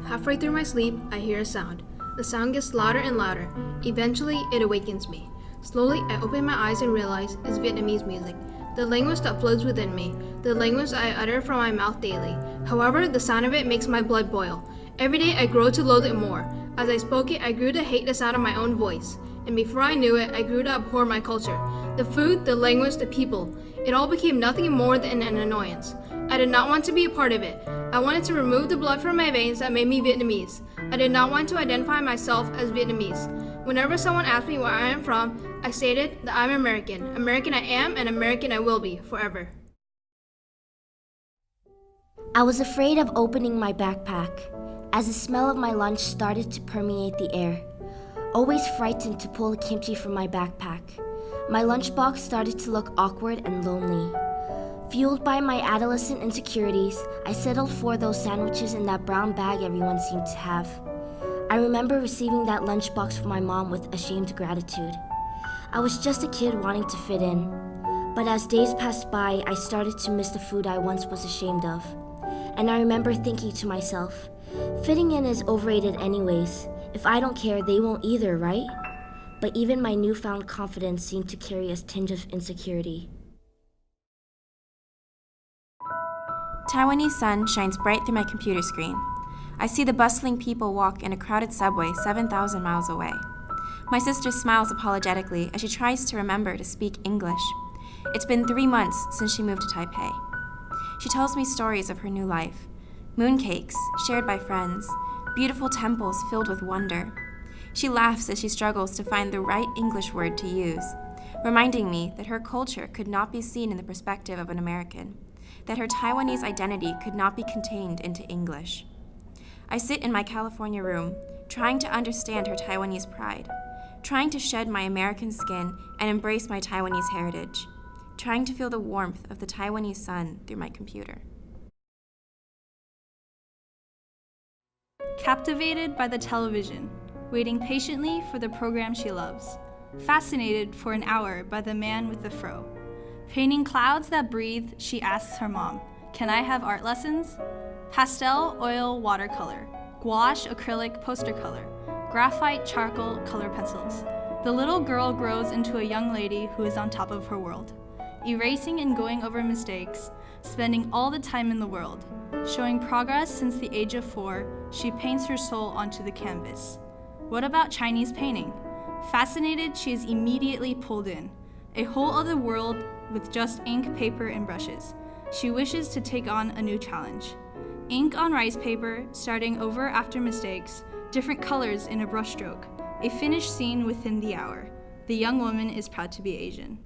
Halfway through my sleep, I hear a sound. The sound gets louder and louder. Eventually, it awakens me. Slowly, I open my eyes and realize it's Vietnamese music, the language that flows within me, the language I utter from my mouth daily. However, the sound of it makes my blood boil. Every day, I grow to loathe it more. As I spoke it, I grew to hate the sound of my own voice. And before I knew it, I grew to abhor my culture. The food, the language, the people. It all became nothing more than an annoyance. I did not want to be a part of it. I wanted to remove the blood from my veins that made me Vietnamese. I did not want to identify myself as Vietnamese. Whenever someone asked me where I am from, I stated that I'm American. American I am and American I will be, forever. I was afraid of opening my backpack, as the smell of my lunch started to permeate the air. Always frightened to pull the kimchi from my backpack, my lunchbox started to look awkward and lonely. Fueled by my adolescent insecurities, I settled for those sandwiches in that brown bag everyone seemed to have. I remember receiving that lunchbox from my mom with ashamed gratitude. I was just a kid wanting to fit in, but as days passed by, I started to miss the food I once was ashamed of. And I remember thinking to myself, fitting in is overrated anyways. If I don't care, they won't either, right? But even my newfound confidence seemed to carry a tinge of insecurity. Taiwanese sun shines bright through my computer screen. I see the bustling people walk in a crowded subway 7,000 miles away. My sister smiles apologetically as she tries to remember to speak English. It's been 3 months since she moved to Taipei. She tells me stories of her new life. Mooncakes, shared by friends. Beautiful temples filled with wonder. She laughs as she struggles to find the right English word to use, reminding me that her culture could not be seen in the perspective of an American, that her Taiwanese identity could not be contained into English. I sit in my California room, trying to understand her Taiwanese pride, trying to shed my American skin and embrace my Taiwanese heritage, trying to feel the warmth of the Taiwanese sun through my computer. Captivated by the television, waiting patiently for the program she loves. Fascinated for an hour by the man with the fro. Painting clouds that breathe, she asks her mom, "Can I have art lessons?" Pastel, oil, watercolor. Gouache, acrylic, poster color. Graphite, charcoal, color pencils. The little girl grows into a young lady who is on top of her world. Erasing and going over mistakes, spending all the time in the world. Showing progress since the age of 4, she paints her soul onto the canvas. What about Chinese painting? Fascinated, she is immediately pulled in. A whole other world with just ink, paper, and brushes. She wishes to take on a new challenge. Ink on rice paper, starting over after mistakes, different colors in a brushstroke. A finished scene within the hour. The young woman is proud to be Asian.